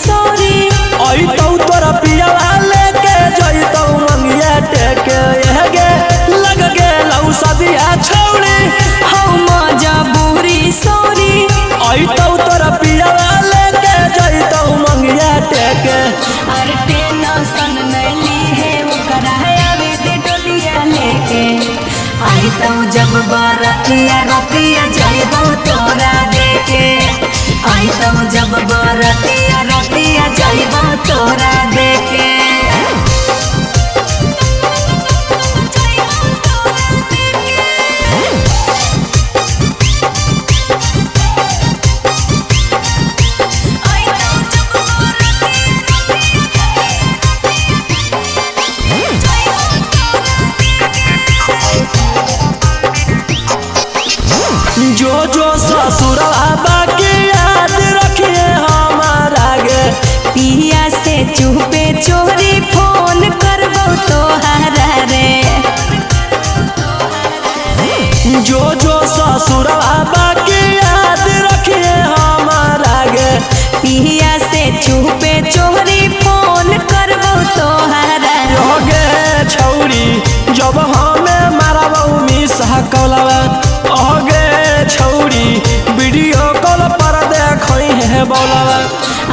Sorry I तो तोरा पिया लेके जइतौ मंगिया टेके गे लग गेलौ सदिया छौड़ी हम मजबूरी सॉरी आई तो तोरा पिया लेके जइतौ मंगिया टेके अरे टेंशन नहीं ली है ओकरा आवे दे डोलिया लेके आई तो जब बरतिया रतिया जाइबो तोरा देके आई तो जब बरतिया रतिया जाइबो तोरा देके जो जो ससुरवा बाकी याद रखिए हमारा गे पिया से चुपे चोरी फोन करबो तोहरा रे जो जो ससुरवा बाकी याद रखिए हमारा गे पिया से चुपे चोरी फोन करबो तोहरा गे छौरी जब हमें मारबौ मिसा कलवा गे छौरी वीडियो कॉल पर देखई है बोलवा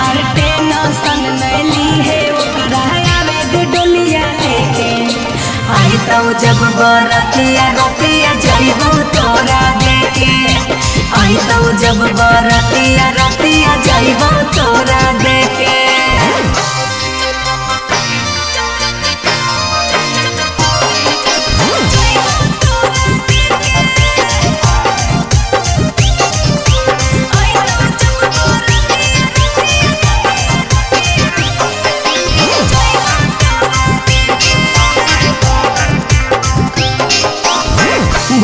अरे टेंशन नहीं ली है ओकरा आवे दे डोलिया लेके आई तो जब बरतिया रतिया जाइबो तोरा देके आई तो जब बरतिया रतिया जाइबो तोरा देके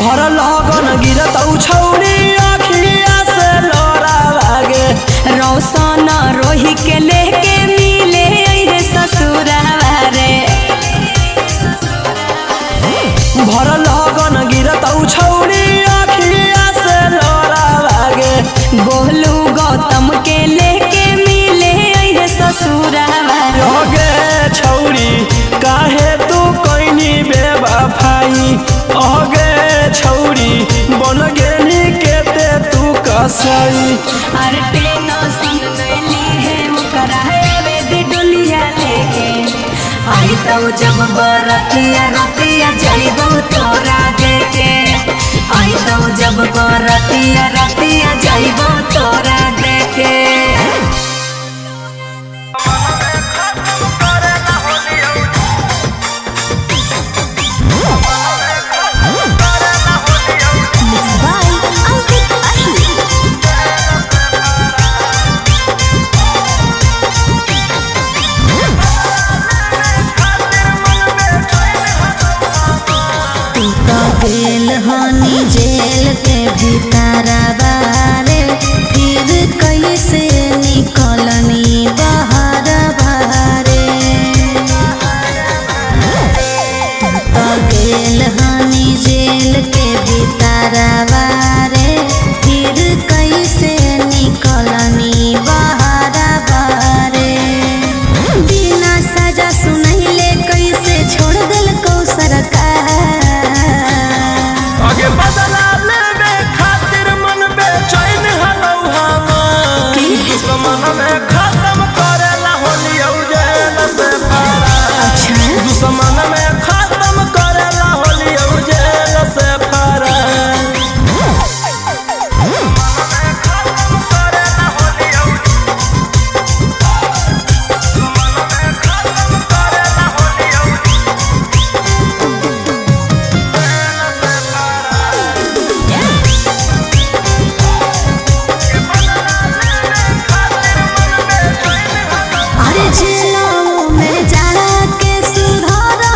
भर लगन गिरतौ छौरी अखिया से लोरा लागे रोशन रोही के लेके मिले अइहे ससुरावा रे भर लगन गिरतौ छौरी अखिया से लोरा लागे गोलू गौतम के लेके मिले अइहे ससुरावा गे छौरी काहे तू कोइनी बेवफाई गे छौरी बन गेली केते तू कसई अरे टेंशन नहीं ली है ओकरा आवे दे डोलिया लेके आई तो जब बरतिया रतिया जाइबो तोरा देके आई तो जब बरतिया रतिया जाइबो तोरा देके गेल हनी जेल के भीतर बारे फिर कैसे निकलनी बाहर बारे तो गेल हनी जेल के भीतर बारे फिर कैसे निकलनी बाहर बारे बिना सजा सुनैले कैसे छोड़ दिल को सरकार आगे बदला लेने खातिर मन बेचैन हलौ हम दुश्मन में खत्म करेला होलियौ जेल से फरार दुश्मन में खत्म करेला होलियौ जेल से फरार अरे जेलों में जाड़ा के सुधारा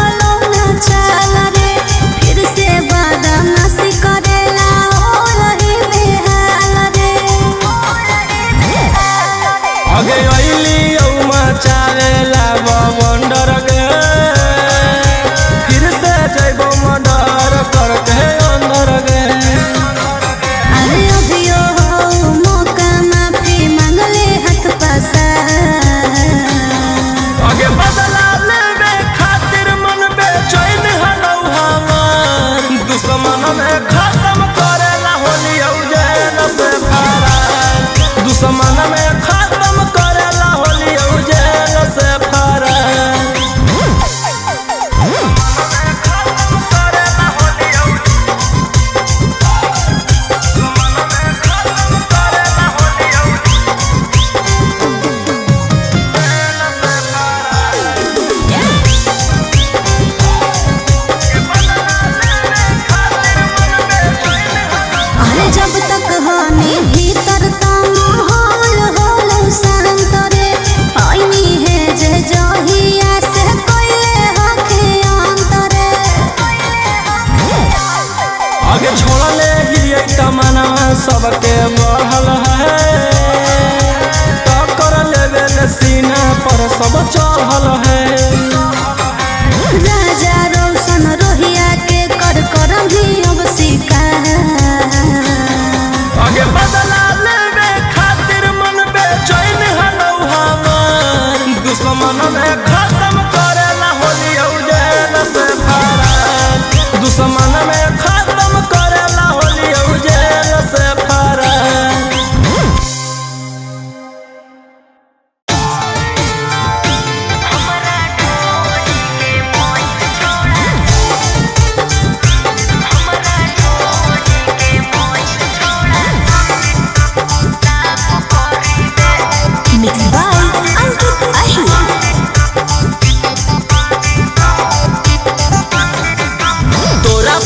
दुश्मन में खत्म करेला होली जेल से फरार। जब तक हानि भीतर ता माहौल होल शांत रे आईनी है जे जहिया से कोइले हखे अंतरे आगे छोड़ले ही तमना सबके बढ़ल है टक्कर लेवल सीना पर सब चढ़ल है। राजा रोशन रोहिया के कर करम ही अब आगे बदला लेवे खातिर मन बेचैन हलौ हमार दुश्मन में खत्म करेला होली जेल से फरार। दुश्मन में खत्म करेला होली जेल से फरार।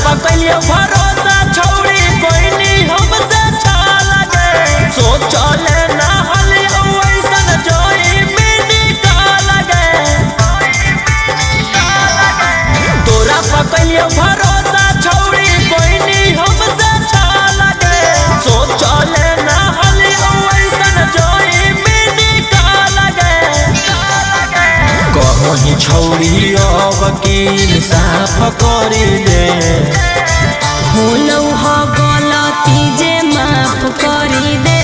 पकलियो भरोसा छौड़ी कोई नहीं हमसे अच्छा लगे सोचले ना हलियो ऐसन जोई मिनी का लगे। तोरा पकलियो भरोसा छौड़ी कोई नहीं हमसे अच्छा लगे सोचले ना हलियो ऐसन जोई मिनी का लगे। कहीं छौड़ी अब की इंसाफ करी दे होलौ ह गलती जे माफ करी दे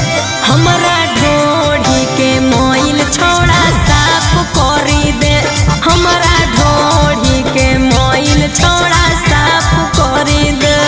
हमरा ढोढ़ी के मोइल छोड़ा साफ करी दे हमरा ढोढ़ी के मोइल छोड़ा साफ करी दे।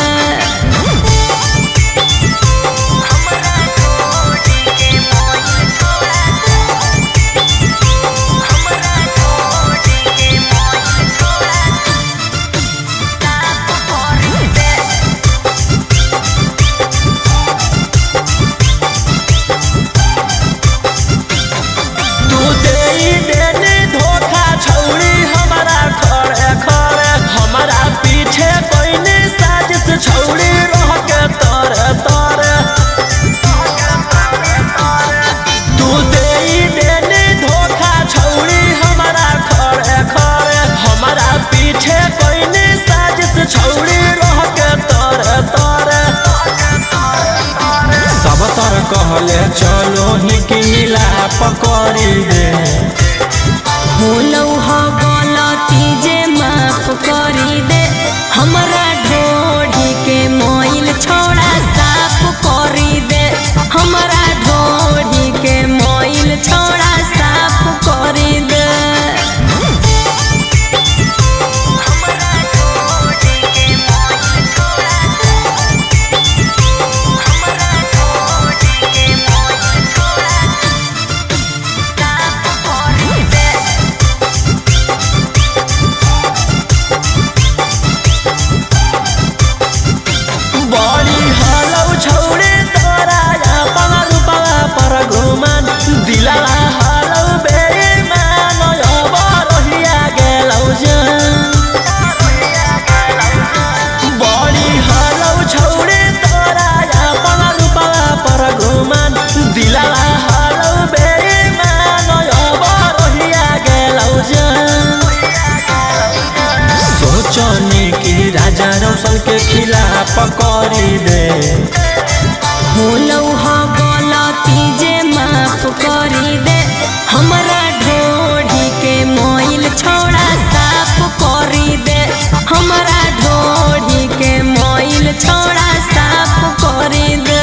छौड़ी रह के तोरे तोरे तू देनी धोखा छौड़ी हमारा खड़े खड़े हमारा पीछे कोई साजिश छौड़ी रह के तोरे तोरे। सब तर कहले चलो ही कि मिलाप करी दे होलौ ह गलती जे माफ करी दे हमरा ढोढ़ी के मोइल छोड़ा साफ करी दे हमरा ढोढ़ी के मोइल छोड़ा साफ करी दे। रोशन के खिलाफ करी दे होलौ ह गलती जे माफ करी दे हमरा ढोढ़ी के मोइल छोड़ा साफ करी दे हमरा ढोढ़ी के मोइल छोड़ा साफ करी दे।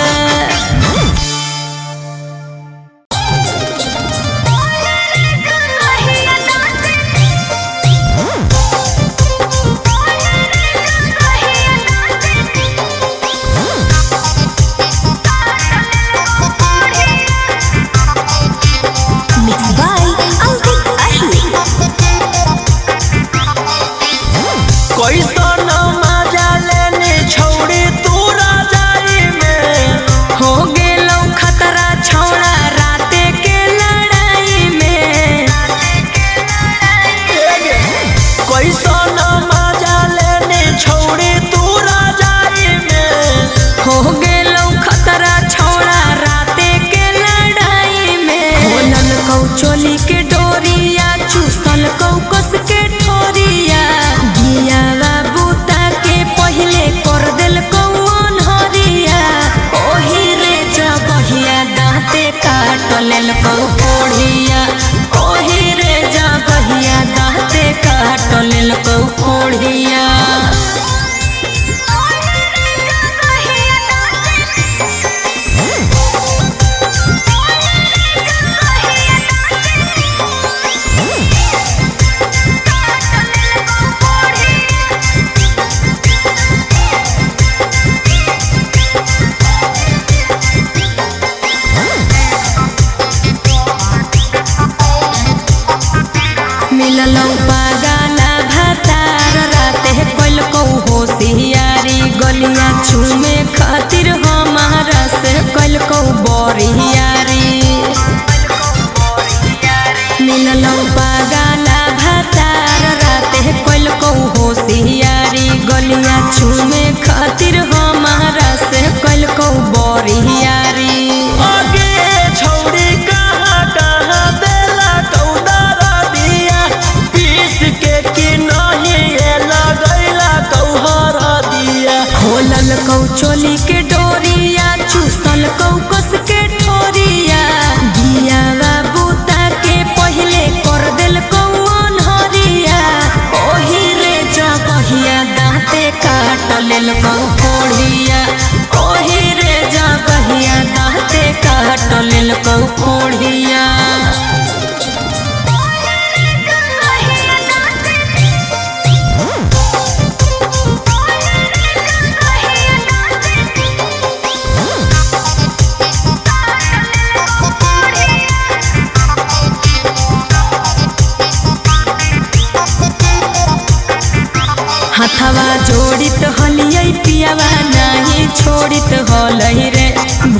हथवा जोड़ित हलियै पियावा नाही छोड़ित हलै रे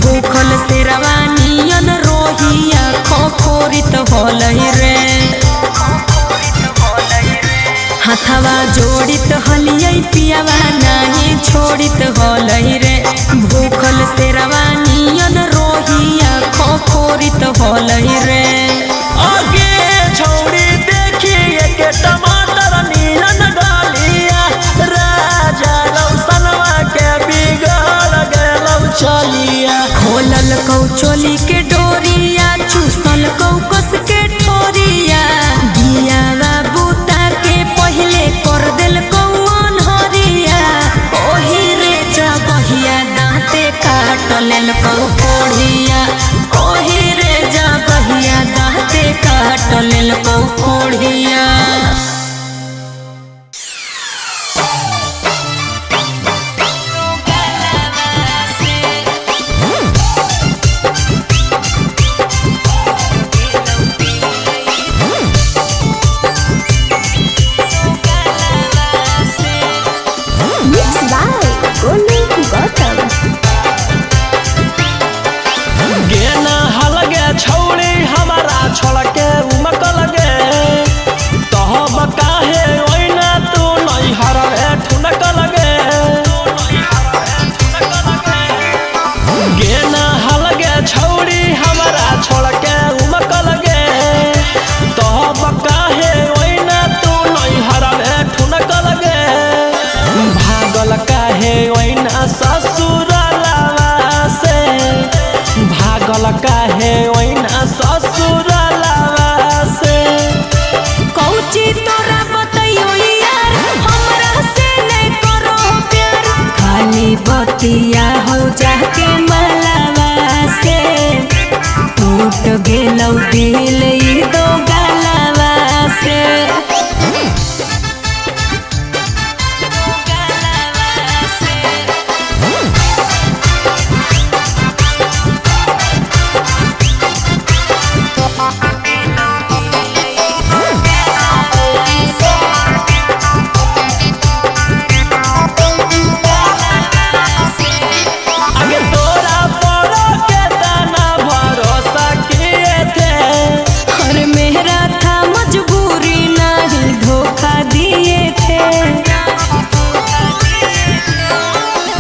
भूखल से रवानियन रोहिया खोखोरित हलै रे हथवा जोड़ित हलियै पियावा नाही छोड़ित हलै रे भूखल से रवानियन रोहिया खोखोरित हलै रे आगे छौड़ी देखिए के टमाटर नीलन डालिया राजा रौसनवा के बिगड़ गेलौ चलिया खोलल कौ चोली के डोरिया चूसल कौ कस के ठोरिया दियावा बूता के पहले कर दिल कौन हरिया ओही रे जगहिया दाँते काट लेल कौ कोढ़िया ओही रे जगहिया दाँते काट लेल कौ कोढ़िया गेना हलगे छौड़ी हमारा छोड़ के उमक लगे तहब काहे ओइना तू नहीं हरवे ठुनक लगे गेना हलगे छौड़ी हमारा छोड़ के उमक लगे तहब काहे ओइना तू नहीं हरवे ठुनक लगे भागल काहे ओइना ससुरालवा से भागल काहे ओइना ससुरालवा से कौची तोरा बतैयो यार हमरा से नहीं करो प्यार खाली बतिया हो जाके मलावा से टूट गेलौ दिल ई दो गलावा से आगे तोरा परो के दाना भरोसा किए थे और मेरा था मजबूरी नहीं धोखा दिए थे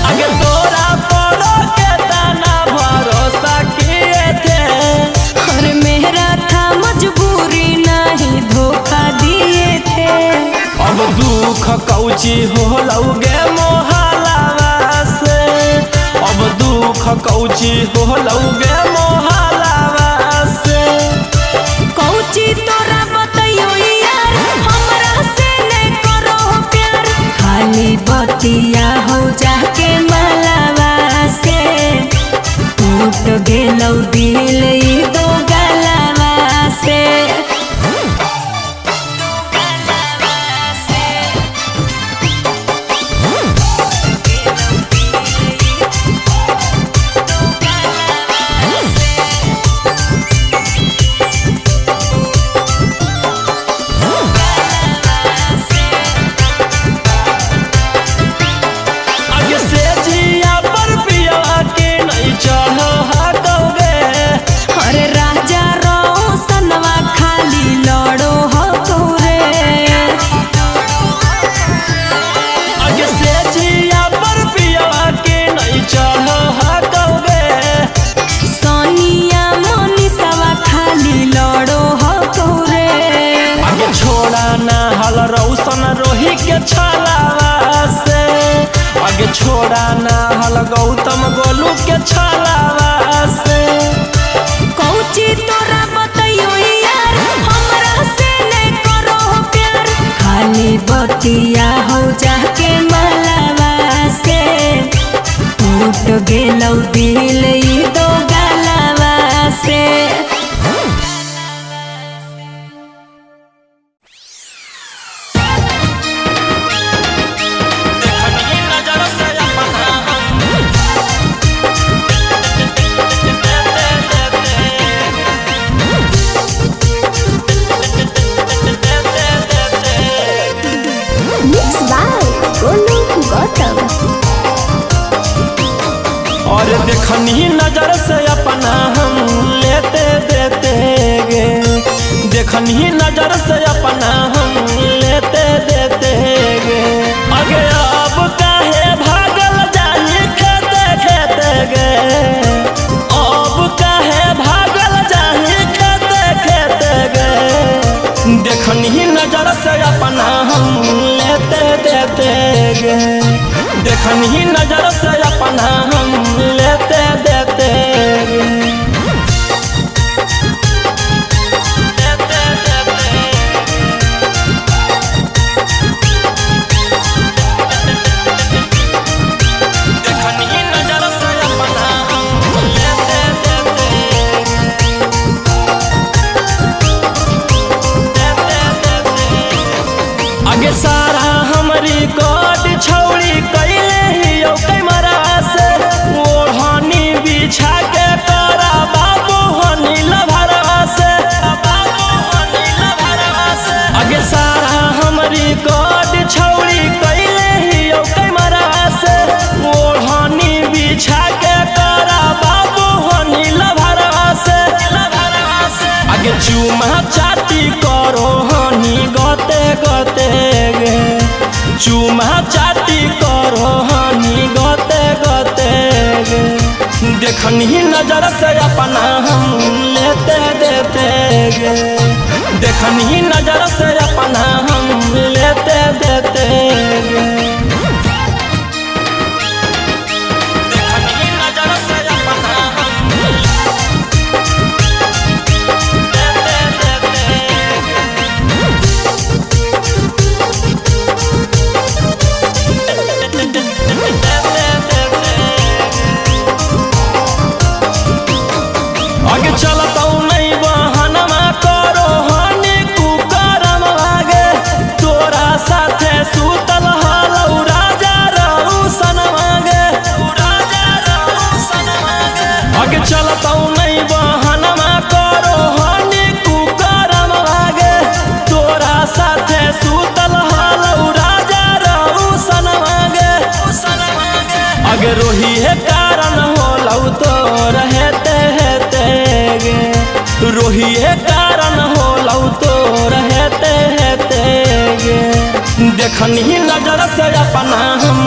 आगे तोरा परो के दाना भरोसा किए थे और मेरा था मजबूरी नहीं धोखा दिए थे अब दुख कौची होलौगे मोहलावा से अब दुख कौची होलौगे मोहलावा से कौची तोरा बतैयो यार हमरा से नहीं करो प्यार खाली बतिया हो जाके मलावा से टूट गेलौ दिल ई दो गलावा से आगे से जिया पर पिया के नहीं चढ़ हकौगे अरे राजा रोशनवा खाली लड़ो हो तोरे आगे से जिया पर पिया के नहीं चढ़ हकौगे सोनिया मोनिसवा खाली लड़ो हो तोरे आगे छोड़ा ना हल रौशन रोही के छलावा से आगे छोड़ा ना हल गौतम गोलू के छलावा से कौची तोरा बतैयो यार हमरा से नहीं करो प्यार खाली बतिया हो जाके मलावा से टूट गेलौ दिल ई दो गलावा से देखनी नजर से अपना Mixed by देखनी नजर से अपना हम लेते देते गे, देखनी नजर से अपना हम लेते देते गे। अगे अब काहे भागल जानी खेते खेते गे, अब काहे भागल जानी खेते खेते गे। देखनी नजर से अपना हम लेते देते गे, देखनी नजर से अपना हम लेते देते गे। देखनी नजर से अपना हम लेते देते आगे सारा हमारी कोट छौड़ी कैले ही कैमरा से ओढ़नी बिछा के तोरा बाबू हनी लभरवा से, बाबू हनी लभरवा से। आगे सारा हमारी कोट छौड़ी कैले ही कैमरा से ओढ़नी बिछा के तोरा बाबू हनी लभरवा से, लभरवा से। आगे चुमा चाटी करो हनी गते गते गे, चुमा चाटी करो हनी गते गते गे। देखनी नजर से अपना हम लेते देते गे, देखनी नजर से अपना हम लेते देते गे। देखनी नजर से अपना हम लेते देते आगे चलता नहीं बहनमा करो हनी कुकरम आगे, तोरा साथे सुतल हलौ राजा रउसन मांगे, राजा रउसन मांगे। आगे चलता नहीं बहनमा करो हनी कुकरम आगे, तोरा साथे सुतल हलौ राजा रउसन मांगे, रउसन मांगे। आगे रोही है कारण होलौ तो रहते हेते गे, रोही है कारण होलौ तो रहते हेते गे। देखनी नजर से अपना हम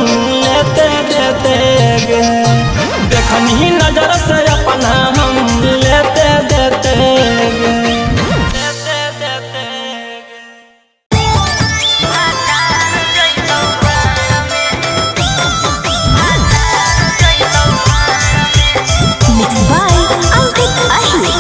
लेते देते गे, देखनी नजर से अपना हम लेते देते गे, लेते देते गे। Mixed by Ankit Ahir.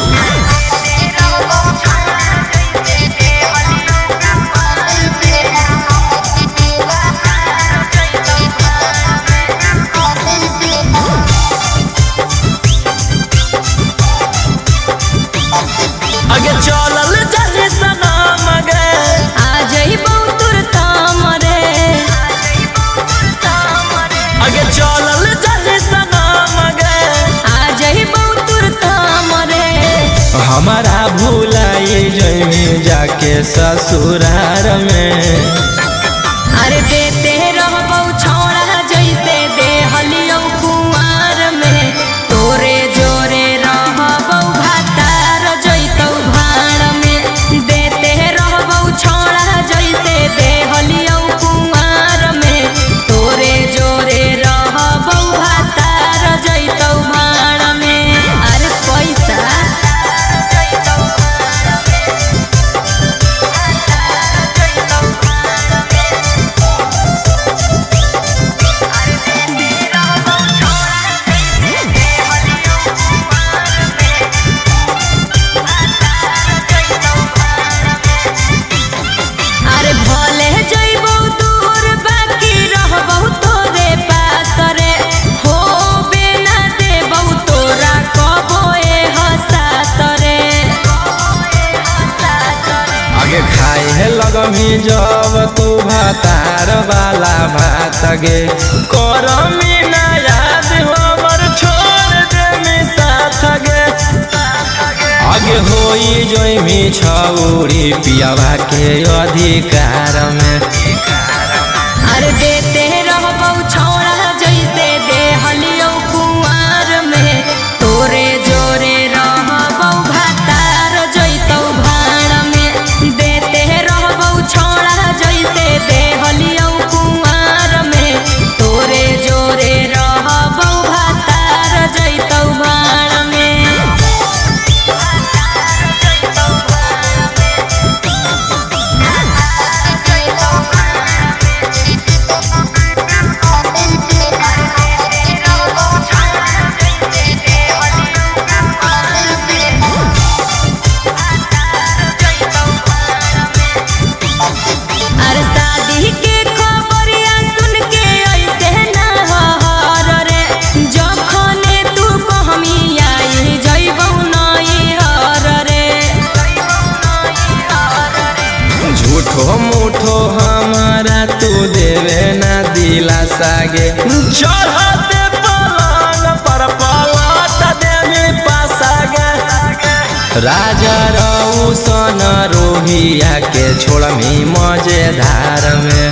आगे चलल जाही सनम गे, आ जइबौ तुर काम रे, आगे चलल जाही सनम गे। आ जइबौ तुर काम रे। हमारा भूलाई जमी जाके ससुरार में, अरे देते रहबौ छौड़ा जैसे देहलियौ कुंवार में, तोरे जोरे रहबौ भातार जइतौ भाड़ में। देते रहबौ छौड़ा जैसे देहलियौ कुंवार में, तोरे जोरे रहबौ भातार जइतौ भाड़ में। अरे पैसा अरे भले जइबौ दूर बाकी रहबौ तोरे पास रे, हो बिना देबौ तोरा कबो एहसास रे। आगे खाए है लगमी जब तू भातार वाला भात गे, करमी ना याद हमर छोड़ दे मी साथ गे। आगे होई जोई छौरी पियावा के अधिकार में, अरे देते रहबौ छौड़ा जैसे देहलियौ कुंवार में, हो हमारा तू देवे ना दिलासा गे चढ़ते पलंग पर पलट देवी पासा गे राजा रौसन रोहिया के छोड़मी मजेदार में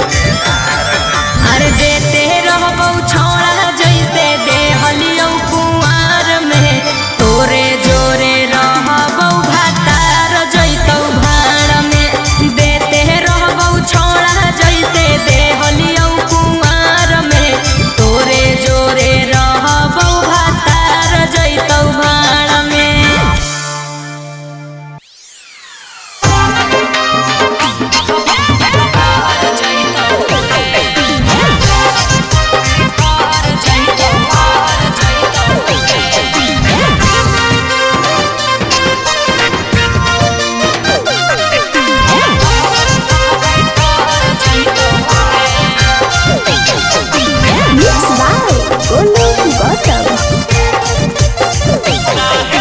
अरे देते रहबौ छोड़ा जैसे देहलियौ कुंवार में तोरे जोरे रहबौ भातार जैतौ भाड़ में देते रहबौ छोड़ा जैसे देहलियौ कुंवार में तोरे जोरे रहबौ भातार जैतौ भाड़ में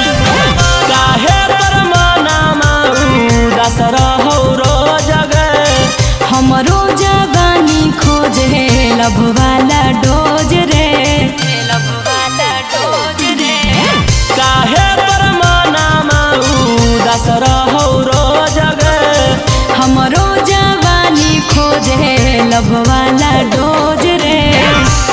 काहे पर मनामा उदास रहौ रोज गे हमरो जवानी खोजे लभवाला डोज रे लभवाला डोज रे काहे पर मनामा उदास रहौ रोज गे हमरो जवानी खोजे लभवाला डोज रे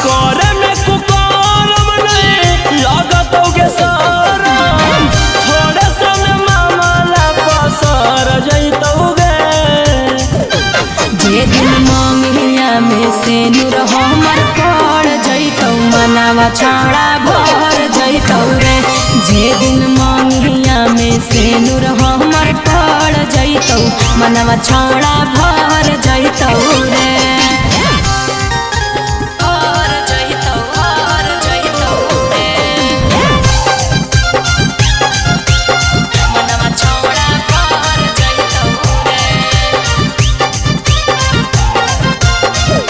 करे में कुकरम नहीं लगतौ गे शरम थोड़े समय मामला पसर जैतौ गे जे दिन मंगिया में से नूर हमर पड़ जैतौ मनावा छाड़ा भर जैतौ रे जे दिन मंगिया में से नूर हमर पड़ जैतौ मनावा छाड़ा भर जैतौ रे भर जैतौ रे मनवा छाड़ा भर जैतौ रे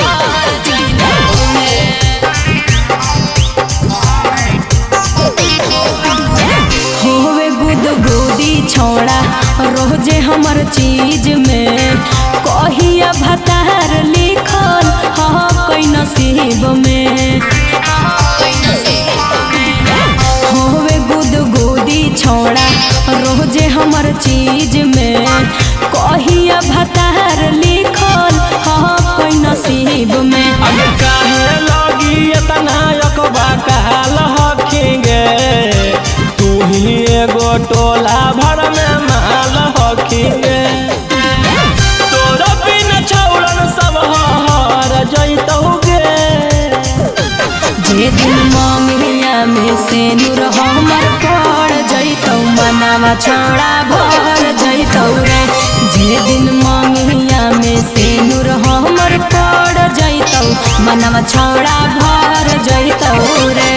भर जैतौ रे होवे गुदगुदी छोड़ा रोजे हमर चीज में कहिया भतार लिखल हा कई नसीब में होवे गुदगुदी छोड़ा रोजे हमर चीज में कहिया भतार लिखल हा कई नसीब में अगे काहे लगी इतना यकबा काल हखिंगे तू ही एगो टोला भर में माल हखिंगे तोरा बिन छौड़न सब हर जैतौ गे जे दिन मंगिया में से नूर हमर पड़ जैतौ मनावा छाड़ा भर जैतौ रे जे दिन मंगिया में से नूर हमर पड़ जैतौ मनावा छाड़ा भर जैतौ रे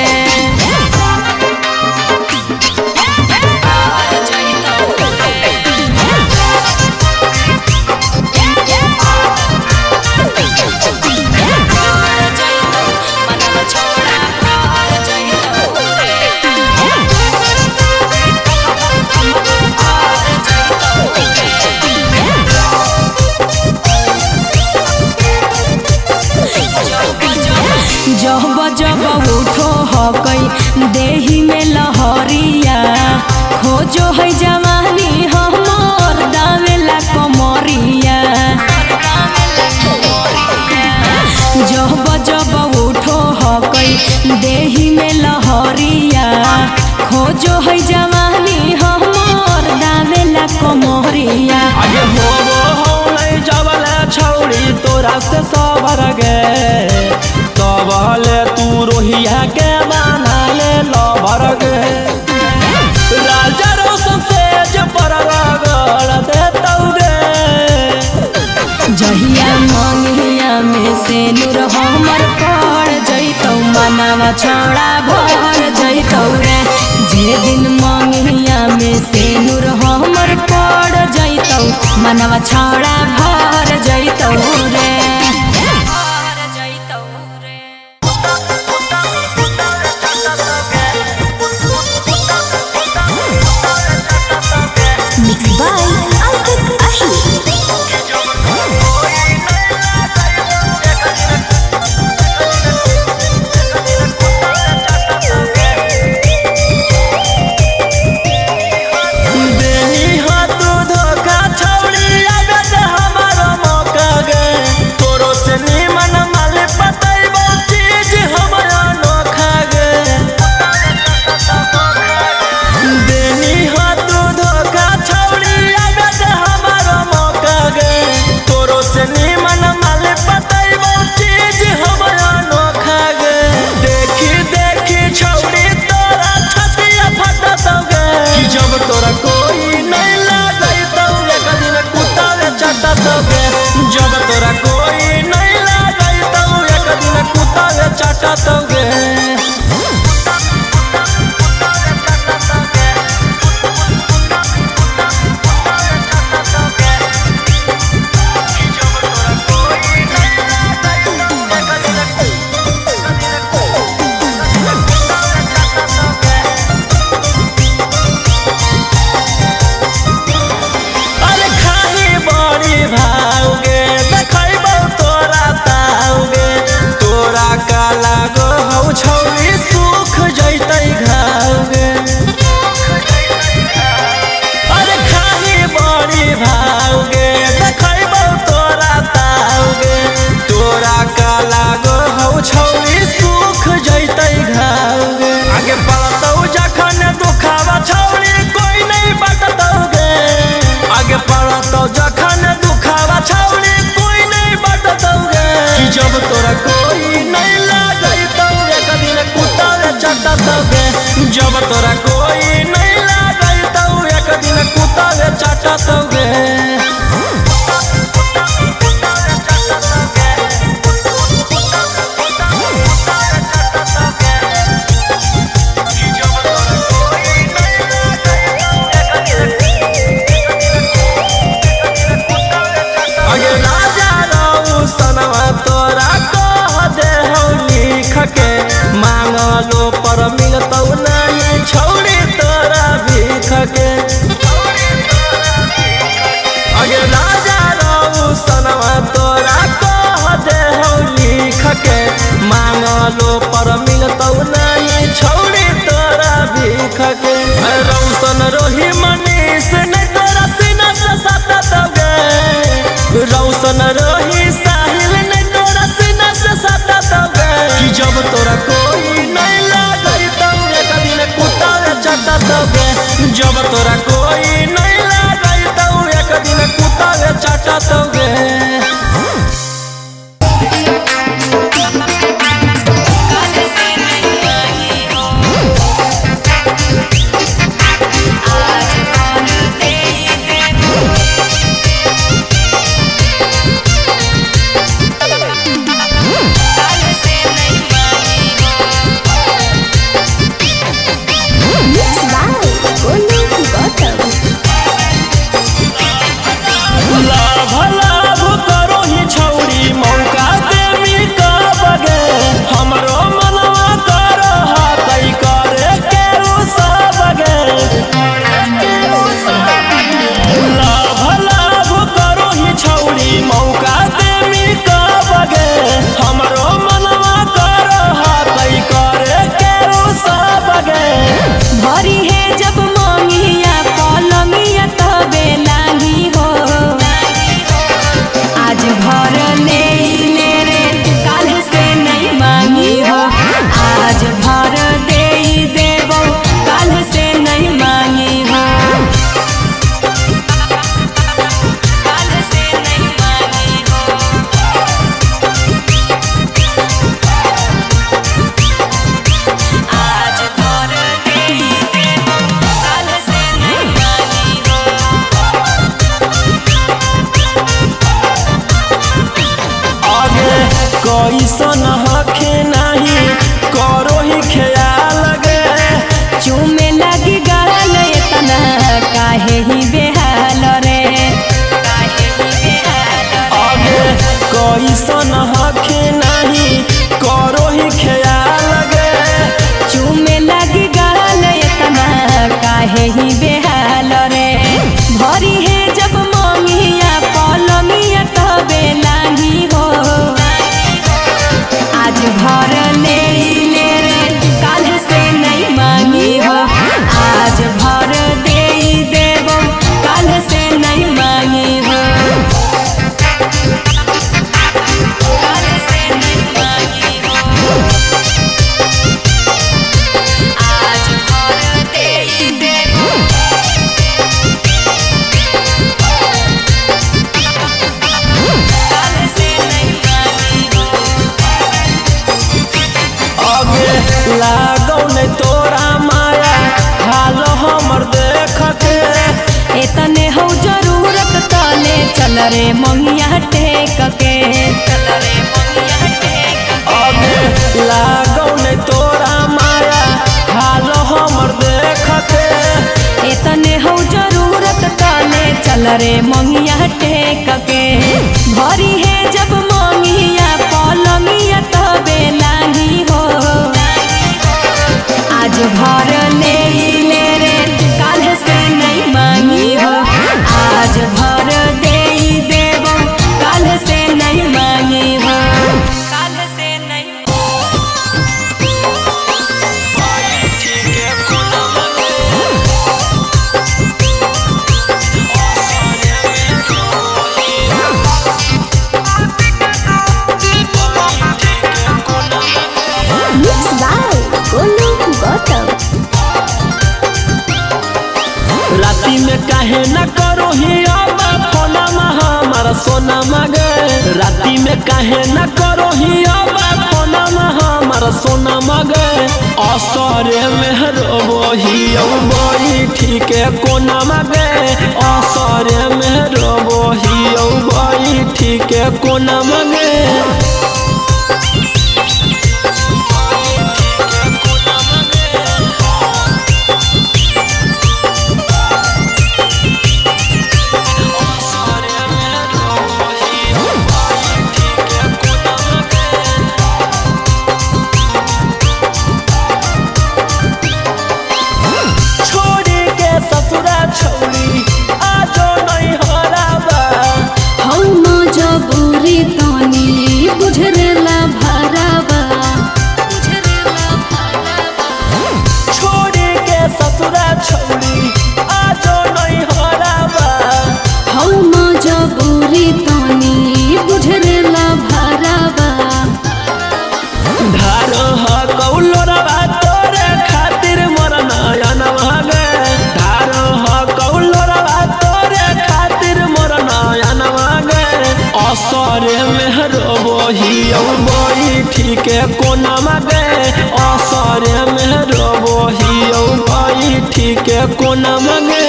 जब जब उठो हकई देही में लहरिया खोजो है जवानी हमर दावेला कमरिया जब जब उठो हकई देही में लहरिया खोजो है जवानी हमर दावेला कमरिया आगे होबो हौलै जबले छौड़ी तोरा से सबर गे तबले तू रोहिया के बना ले लबर गे राजा रोशन से पर रगड़ देतौ गे जहिया मंगिया में से नूर हमर पड़ जैतौ मनावा छाड़ा भर जैतौ रे जे दिन मंगिया में से नूर हमर पड़ जैतौ मनावा छाड़ा भर जैतौ रे Mixed by Alkut Ahi. चटतोगे। छौरी सुख जैतै घावगे। अरे खाली बड़ी भावगे देखैबौ तोरा तावगे। तोरा का लागो हौ छौरी सुख जैतै घावगे। आगे पड़तौ जखन दुखावा छौरी कोई नहीं बटतौगे। आगे पड़तौ जखन दुखावा छौरी कोई नहीं बटतौगे। कि जब तोरा कोई नहीं चटतोगे। जब तोरा कोई नहीं लागल तो एक दिन कुत्ता चटतोगे। अगे राजा रहू सनवा तोरा कह दे हौ लिख के। मांगलो पर मिलतौ नहीं छौरी तोरा भीख के। अगे राजा रहू सनवा तोरा कह दे हौ लिख के। मांगलो पर मिलतौ नहीं छौरी तोरा भीख के। रौशन रोही मनीष नहीं तोरा सीना से सटतौगे। रौशन रोही साहिल नहीं तोरा सीना से सटतौगे। कि जब तोरा कोई नहीं लागल तो एक दिन कुत्ता चटतौगे। जब तोरा कोई नहीं लागल तो एक दिन कुत्ता चटतौगे। कैसन हखे नहीं करो ही ख्याल गे। चूमे लगी गल इतना काहे ही बेहाल रे। आगे कैसन हखे नहीं करो ही ख्याल गे। चूमे लगी गल इतना काहे ही बेहाल रे। भरी है जब मंगिया पलंगिया तबे लागी हो। आज भर ले रे काल से नहीं मांगी हो। आज भर दे देबो काल से नहीं मांगी हो। काल से नहीं मांगी हो। आज भर दे देबो। काल से नहीं मांगी हो। लागौ नहीं तोरा माया हाल हमर देख के। एतने हो जरूरत तले चल रे मंगिया टेक के। चल रे मंगिया टेक के। लाग सोना मांगे राती में काहे न करो ही अब फोना में हमार सोना मांगे असरे में रोबो ही बड़ी ठीक है कोना मांगे असरे में रोबो ही बड़ी ठीक है कोना मांगे छौड़ी आजो नहीं हराबा हौ मजबूरी तनी बुझरेला भराबा छोड़ी के ससुरा छौड़ी आजो नहीं हराबा हौ मजबूरी तनी बुझरेला भराबा धारो ह कौलोरबा तोरे खातिर मोर नयन भागे धारो ह कौलोरबा तोरे खातिर मोर नयन भागे असरे में रोबो ही बड़ी ठीक है कोना मांगे असरे में रोबो ही बड़ी ठीक है कोना मांगे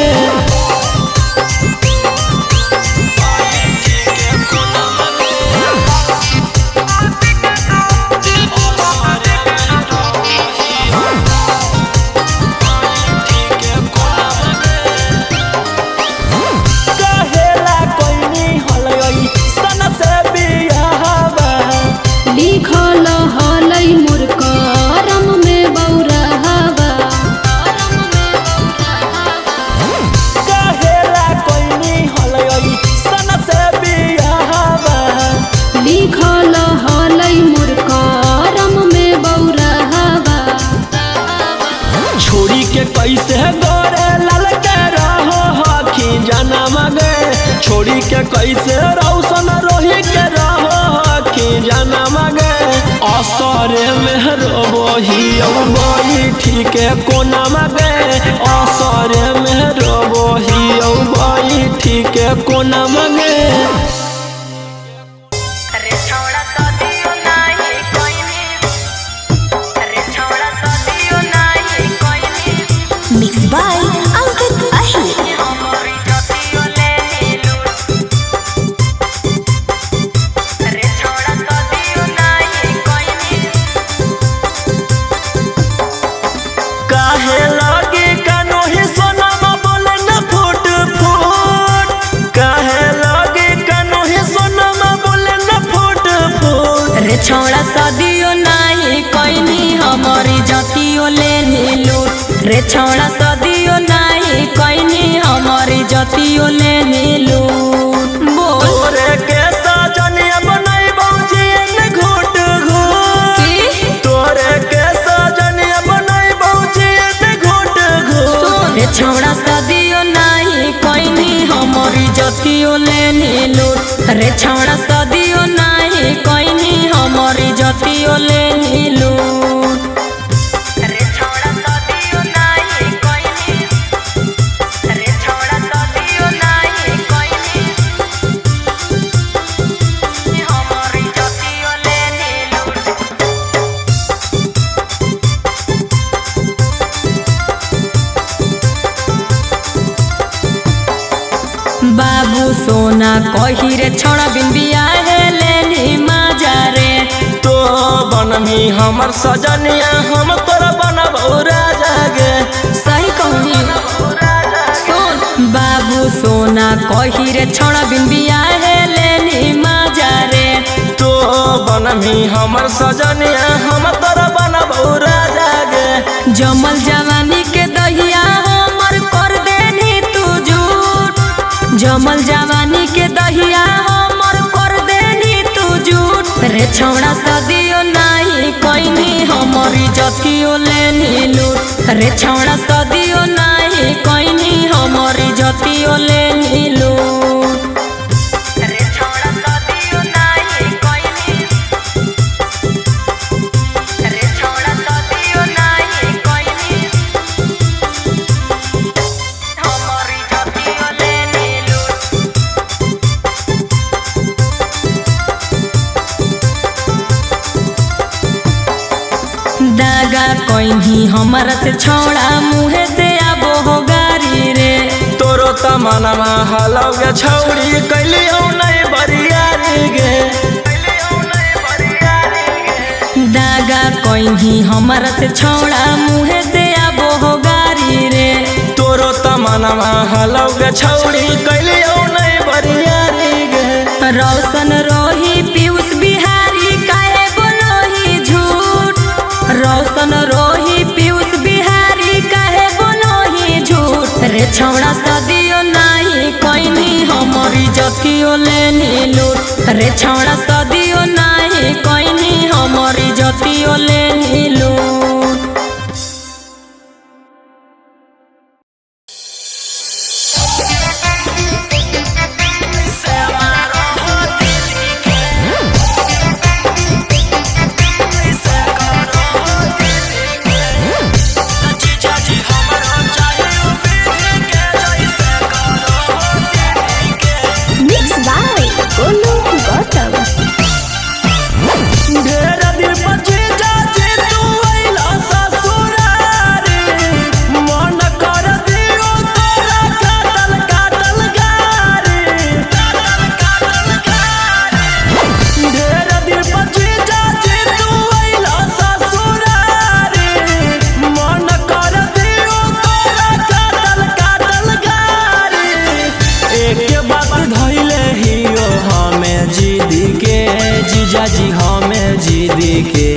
लिखल हलै मोर करम में बौराहबा कहेला कोइनी हलै सन से बियाहबा लिखल हलै मोर करम में बौराहबा छोड़ी के कैसे गोरे लाल के रहो हखी जाना मांगे छोड़ी के कैसे रौशन रोही के रहो हखी जाना मांगे असरे में रोबो ही बड़ी ठीक है कोना मांगे असरे में रोबो ही बड़ी ठीक है कोना मांगे Mixed by Ankit Ahir. काहे लगे कानो ही सोना में बोले न फूट फूट काहे लगे कानो ही सोना में बोले न फूट फूट रे छौड़ा सदियो नाही कोइनी हमारी जतियो लेनी लूट रे छौड़ा सदियो नाही कोइनी हमारी जतियो लेनी लूट बोल तोरे के सजनिया बनाई बौजी न घूट घूट तोरे के सजनिया बनाई बौजी न घूट घूट रे छौड़ा सदियो नाही कोइनी हमारी जतियो लेनी लूट रे छौड़ा सदियो नाही कोइनी हमारी जतियो लेनी लूट रे छौड़ा सदियो नाही कोइनी रे छौड़ा सदियो नाही कोइनी हमारी जतियो लेनी लूट बाबू सोना कही रे छोड़ा बिन बियाहे लेनी माजा रे तो बनमी हमर सजनिया हम तोरा बनबौ राजा गे सही कहनी सुन बाबू सोना कही रे छोड़ा बिन बियाहे लेनी माजा रे तो बनमी हमर सजनिया हम तोरा बनबौ राजा गे जमल जवानी के दहिया हमर कर देनी तू झूठ जमल जवानी के दहिया हमर कर देनी तू झूठ रे छौड़ा सदियो नाही कोइनी हमारी जतियो लेनी लूट रे छौड़ा सदियो नाही कोइनी हमारी जतियो लेनी लूट रे छौड़ा सदियो नाही कोइनी रे छौड़ा सदियो नाही कोइनी हमारी जतियो लेनी लूट दागा कोई हमरा से छोड़ा मुँहे से आबो हो गारी रे। तोरो तमनमा हलौगे छौड़ी कैलियो नहीं बरियारी गे। दागा कोई हमरा से छोड़ा मुँहे से आबो हो गारी रे। तोरो तमनमा हलौगे छौड़ी कैलियो नहीं बरियारी गे। रोशन रोही पीयूष बिहारी काहे बोलोही झूठ। रोशन रोही पीयूष बिहारी काहे बोलोही झूठ। रे छौड़ा सदियो नहीं कोई नहीं हमारी जतियो लेनी लूट। रे छौड़ा सदियो नहीं कोई नहीं हमारी जतियो लेनी लूट। जीजाजी हमें जिदी के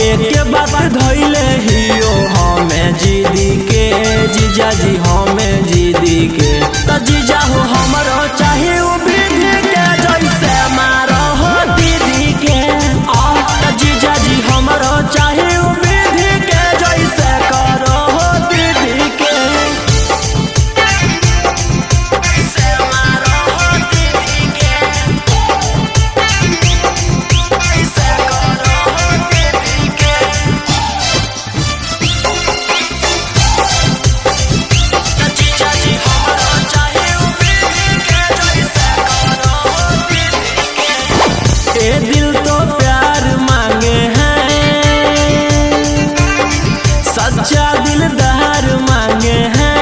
एक बात धैले हियो हमें जिदी के। जीजाजी हमें जिदी के तो जीजा हो हमरो चाहे वो विधि के जैसे मारो हो दीदी के। तो जीजाजी हमरो चाहे वो विधि के जैसे करो हो दीदी के। दिल तो प्यार मांगे हैं, सच्चा दिलदार मांगे हैं।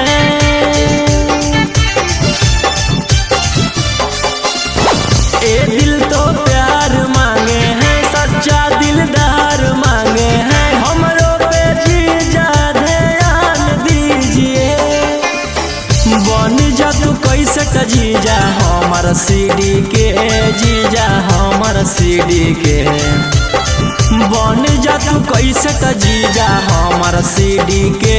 ए दिल तो प्यार मांगे हैं, सच्चा दिलदार मांगे हैं। हमरो पे जीजा ध्यान दीजिए। बन जा तू कैसे का जीजा हमारा सीडी के। जीजा हमारा सीडी के बन जा तू कैसे का जीजा हमारा सीडी के।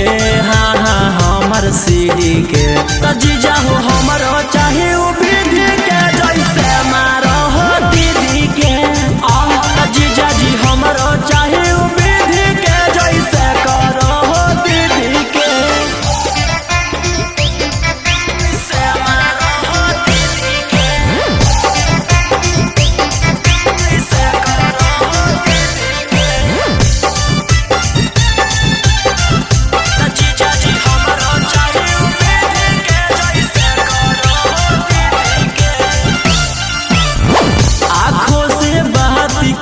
हाँ हाँ हमारा सीडी के तो जीजा हो हमारो चाहे वो विधि के जैसे मारो हो दीदी के। तो जीजा जी हमारो चाहे वो विधि के जैसे करो हो दीदी के।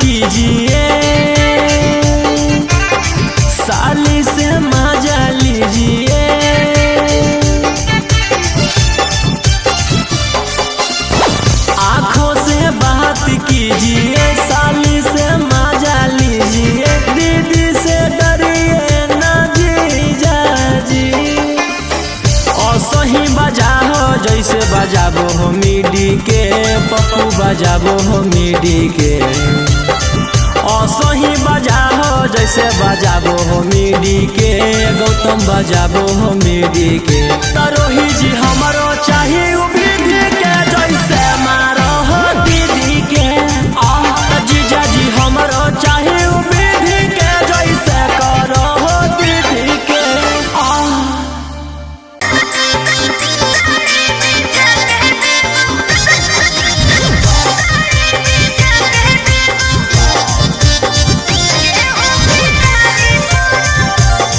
कीजिए साली से मजा लीजिए। आँखों से बात कीजिए साली से मजा लीजिए। दीदी से डरिए ना जीजा जी। और सही बजाओ जैसे बजाबो हो मिडी के। पप्पू बजाबो हो मिडी के। सही बजाओ जैसे बजाबो हो मिडी के। गौतम बजाबो हो मिडी के। तरोही जी हमारो चाहिए विधि के जैसे मारो हो दीदी के। जीजा जी हमारो चाहिए विधि के जैसे करो हो दीदी के।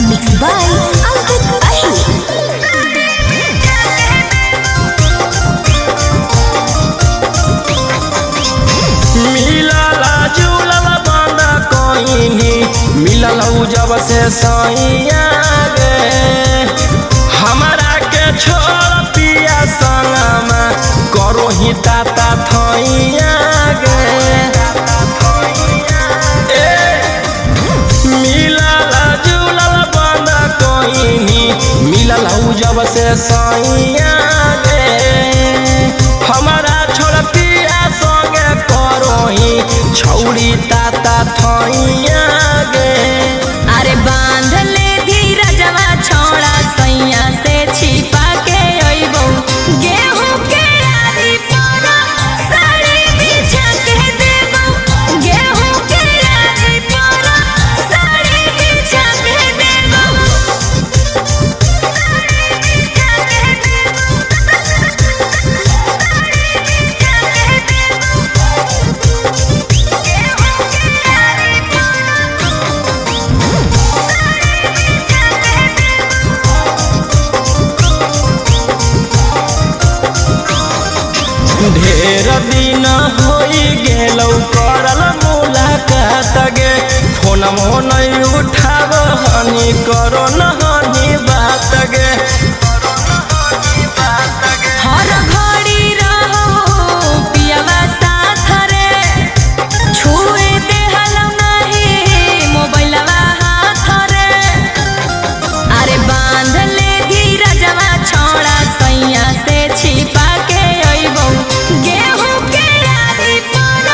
Mixed by Angkit Ahi. जब से सैया गे हमारा के छोड़ पिया सनमा करो ही ताता थैया गे मिलल जुलल बंद कोइनी मिलल जब से सैया गे हमारा छोड़ पिया संगे करो ही छौड़ी ताता थैया गे अरे बांध ले धीरजवा छोड़ा सैया से छिपा के अइबो गेहूं के आरी पर साड़ी बिछा के देबो गेहूं के आरी पर साड़ी बिछा के देबो ढेर दिन होई गेलौ करल मुलाकात गे फोन नहीं उठाब हनी करो न हनी बात गे हर घड़ी रहो पियावा साथ रे छुए देहल नहीं मोबाइलवा हाथ रे अरे बांध ले धीरजवा छोड़ा सैया से छिपा के अइबो गेहूं के आरी पर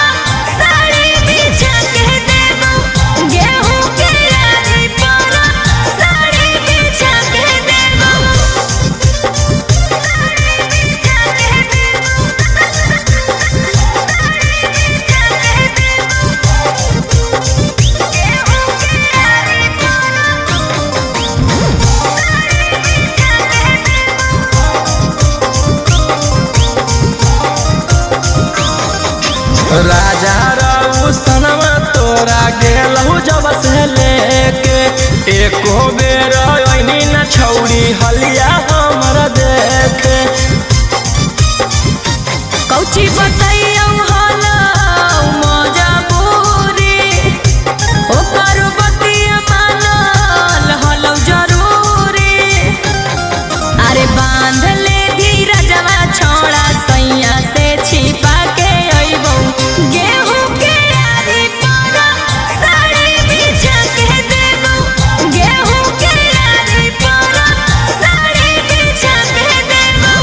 साड़ी बिछा के देबो गेहूं के आरी पर साड़ी बिछा के देबो राजा रऊ सनमा तोरा गेलहु जब से लेके एको बेर ओइनी न छौड़ी हलिया हमर देखे कौची बताइयो हलो मजबूरी ओकर बतिया मानल हलो जरूरी अरे बांध ले धीरजवा छोड़ा सैया से छिपा के अइबो गेहूं के आरी पर साड़ी बिछा के देबो गेहूं के आरी पर साड़ी बिछा के देबो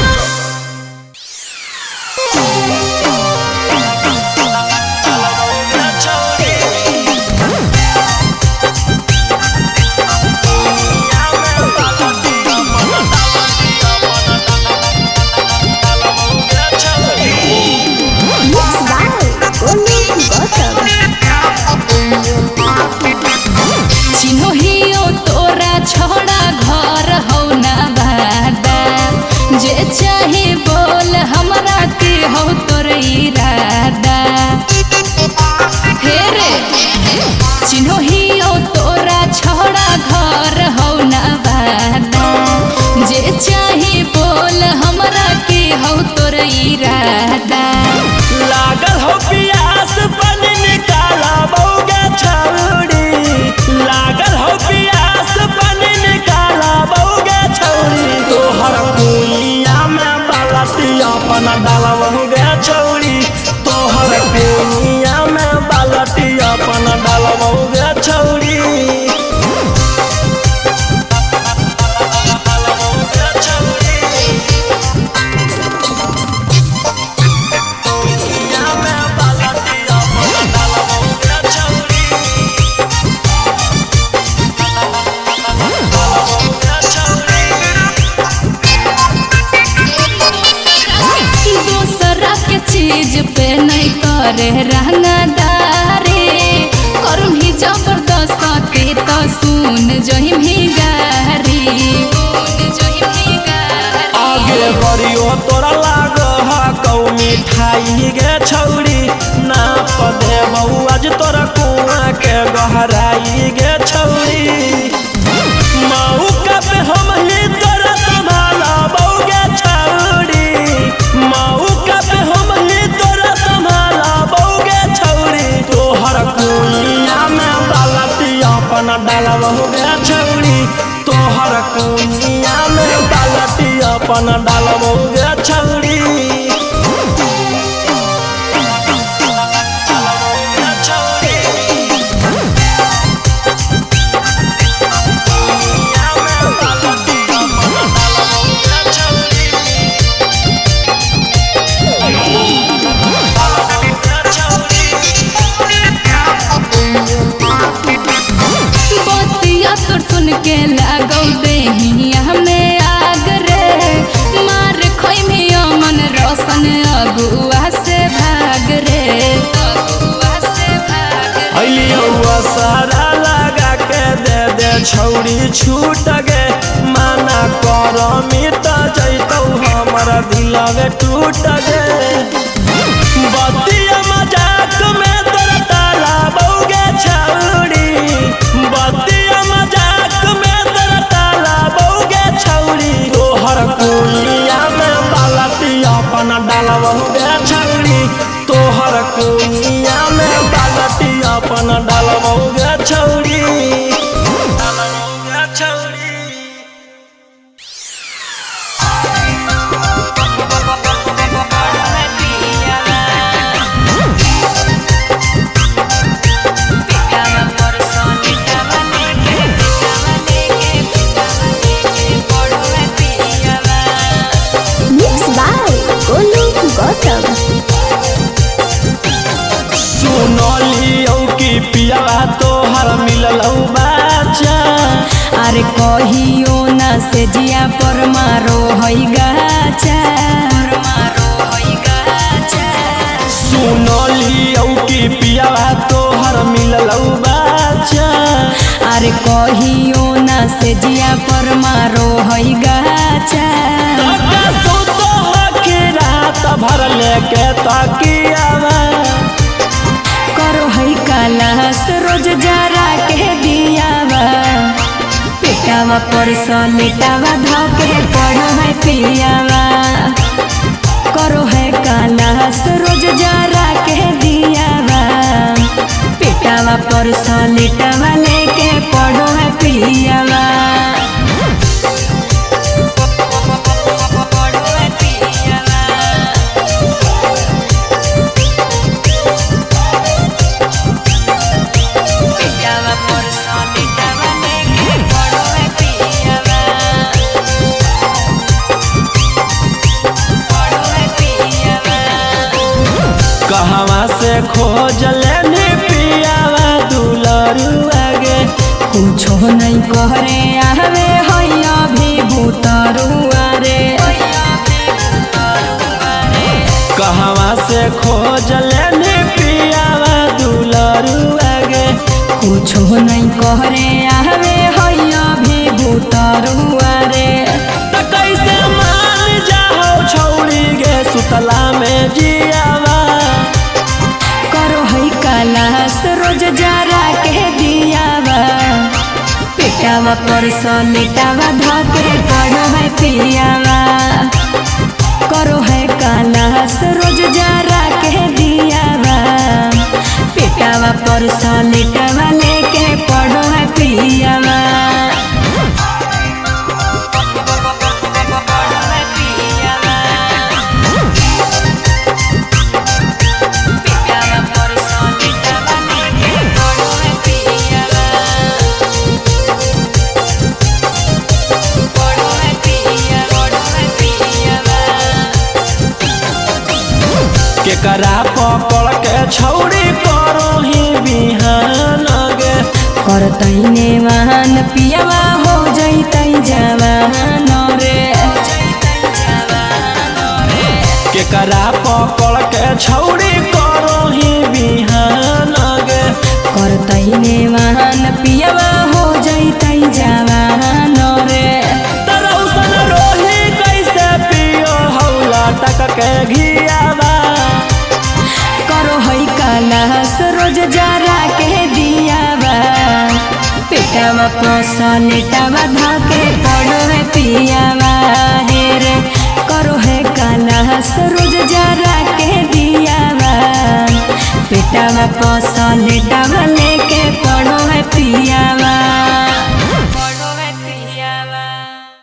चिन्हियो तोरा छोड़ा घर हौ ना बादा जे चाहे बोल हमरा के हौ तोर इरादा हे रे चिन्हियो तोरा छोड़ा घर हौ ना बादा जे चाहे बोल हमरा के हौ तोर इरादा लागल हो पियास पानी निकाला बौगा छौड़ी लागल हो पियास पानी निकाला बौगा छौड़ी तोहर कुइया में बालटी अपन डालबौगा छौड़ी तोहर कुइया में बालटी अपन डालबौगा छौड़ी दूसरा के चीज पे नहीं करे रंगदारी करूँ ही जबरदस्ती तो सुन जहिम ही गारी आगे बढ़ियो तोरा लाग कौ मिठाई गे छौड़ी ना पदे बहु आज तोरा कुआ के गहराई गे छौड़ी मौका पे हम ही तोरा संभाला बौगे छौड़ी मौका पे हम ही तोरा संभाला बौगे छौड़ी तोहर कुइया में बालटी अपन डाला डालबोगे छौड़ी तोहर कुनिया में बालटी अपन डालबोगे छौड़ी तोर सुन के लागौ देहिया में आग रे मार खोई में मन रोशन अगुआ से भाग रे अगुआ से भाग अलिया सारा लगा के दे छौड़ी छूट गे माना कर मिट जैतौ हमर दिलवे टूट गे बतिया मजाक में तोर ताला बौगे छौड़ी बतिया मजाक में तोर ताला बौगे छौड़ी तोहर कुनिया में बालटी अपन डालबोगे छौड़ी तोहर कुनिया में बालटी अपन डालबोगे छौड़ी डालबोगे छौड़ी सुनलियो कि पियावा तोहर मिललौ बाचा अरे कहियो ना से जिया पर मारो हई गाचा सुनलियो कि पियावा तोहर मिललौ बाचा अरे कहियो ना से जिया पर मारो हई गाचा सुतो के रात भर लेके तकियावा करो हई कालास रोज जरा के दियावा पेटावा पर सलेटावा धके पढ़ो है पियावा करो है कालास रोज जरा के दियावा पेटावा पर सलेटावा लेके पढ़ो है पियावा कहवा से खोज लेनी पियावा दुलरुआ गे कुछो नहीं करे आवे हैया भी भूतरुआ रे कहवा से खोज लेनी पियावा दुलरुआ गे कुछो नहीं करे आवे हैया भी भूतरुआ रे त कैसे मान जाओ छौड़ी गे सुतला में जियावा करो है कालास रोज जरा के दियावा पेटावा पर सलेटावा धके पढ़ो है पियावा करो है कालास रोज जरा के दियावा पेटावा पर सलेटावा लेके पढ़ो है पियावा केकरा पकड़ के छौड़ी करो ही बिहान गे करतैने वाहन पियावा हो जैतै जवान रे केकरा पकड़ के छौड़ी करो ही बिहान गे करतैने वाहन पियावा हो जैतै जवान रे तरौसन रोही कैसे पियो हौला टक के घियावा करो है कालास रोज जरा के दियावा पेटावा पसलेटावा धके पढ़ो है पियावा हे रे करो है कालास रोज जरा के दियावा पेटावा पसलेटावा